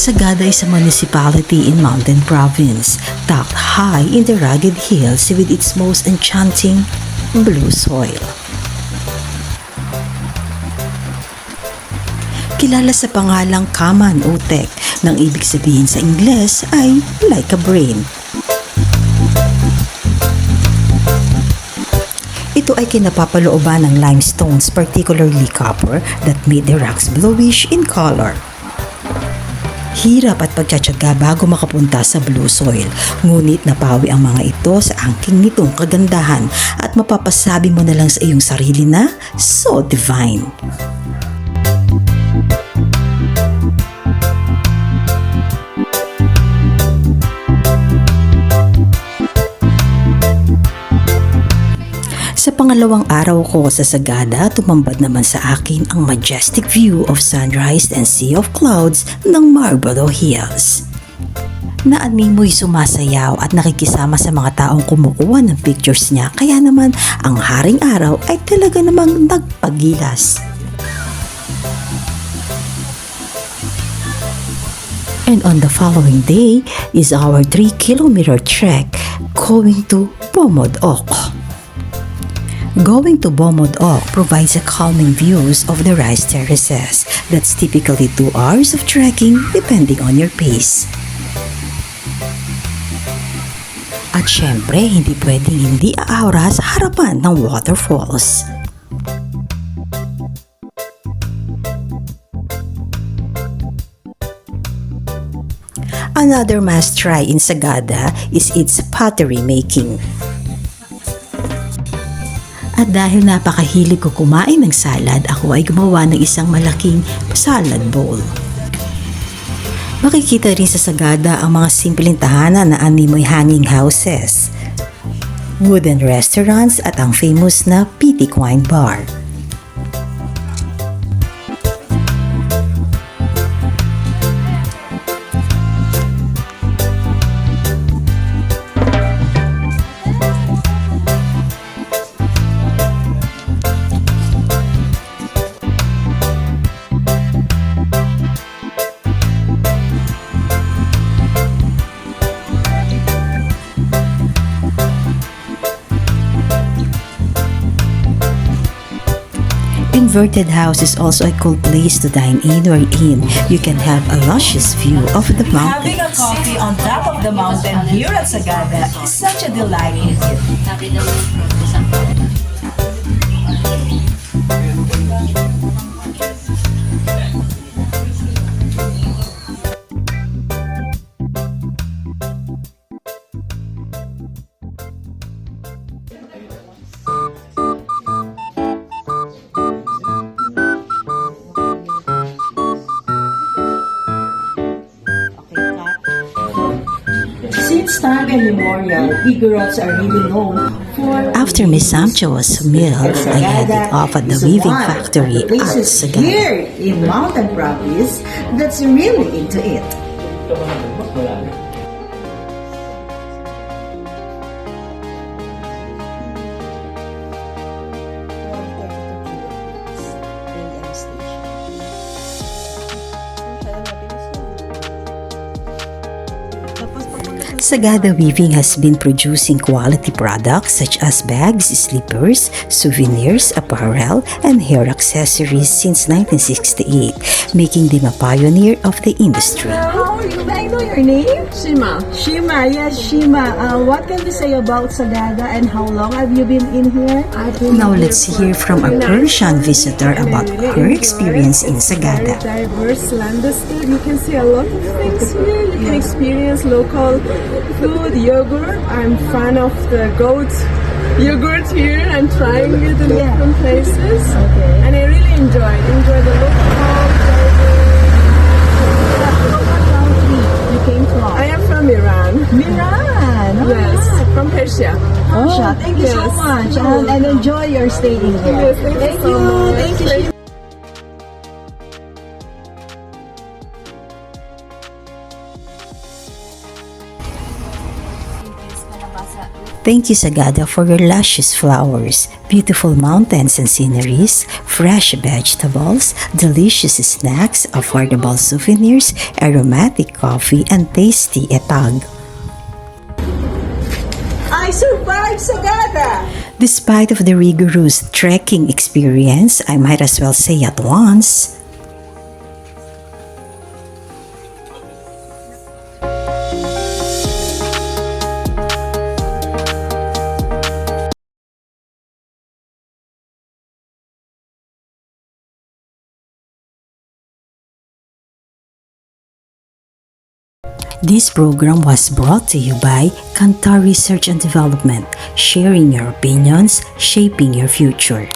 Sagada is a municipality in Mountain Province, tucked high in the rugged hills with its most enchanting blue soil. Kilala sa pangalang Kaman o Tek, nang ibig sabihin sa Ingles ay like a brain. Ito ay kinapapalooban ng limestones, particularly copper, that made the rocks bluish in color. Hirap at pagtsatsaga bago makapunta sa blue soil, ngunit napawi ang mga ito sa angking nitong kagandahan at mapapasabi mo na lang sa iyong sarili na so divine. Sa pangalawang araw ko sa Sagada, tumambad naman sa akin ang majestic view of sunrise and sea of clouds ng Marlborough Hills. Naanimoy sumasayaw at nakikisama sa mga taong kumukuha ng pictures niya, kaya naman ang haring araw ay talaga namang nagpagilas. And on the following day is our 3-kilometer trek going to Bomod-ok. Going to Bomod-ok provides a calming views of the rice terraces. That's typically 2 hours of trekking depending on your pace. At syempre, hindi pwedeng hindi aawra sa harapan ng waterfalls. Another must-try in Sagada is its pottery making. At dahil napakahilig ko kumain ng salad, ako ay gumawa ng isang malaking salad bowl. Makikita rin sa Sagada ang mga simpleng tahanan na animoy hanging houses, wooden restaurants at ang famous na Pitik Wine Bar. Inverted House is also a cool place to dine in, wherein you can have a luscious view of the mountains. Having a coffee on top of the mountain here at Sagada is such a delight indeed. Since Taga Memorial, Igorots are really known for... After my sumptuous meal, I headed off at the weaving factory at places Sagada. here in Mountain Province that's really into it. Sagada Weaving has been producing quality products such as bags, slippers, souvenirs, apparel, and hair accessories since 1968, making them a pioneer of the industry. How are you? May I know your name? Shima. Shima, yes, Shima. What can you say about Sagada and how long have you been in here? Now let's hear from a Persian visitor about her experience in Sagada. Diverse landscape. You can see a lot of things here. You can experience local food, yogurt. I'm fan of the goat yogurt here and trying it in different places. Okay. And I really enjoy the local You came from? I am from Iran. Miran. Oh, Yes, from Persia. Persia. Thank you so Yes. much and enjoy your stay in here. Yes, thank you so much. Thank you. Thank you, Sagada, for your luscious flowers, beautiful mountains and sceneries, fresh vegetables, delicious snacks, affordable souvenirs, aromatic coffee, and tasty etag. I survived Sagada! Despite of the rigorous trekking experience, I might as well say at once, this program was brought to you by Kantar Research and Development, sharing your opinions, shaping your future.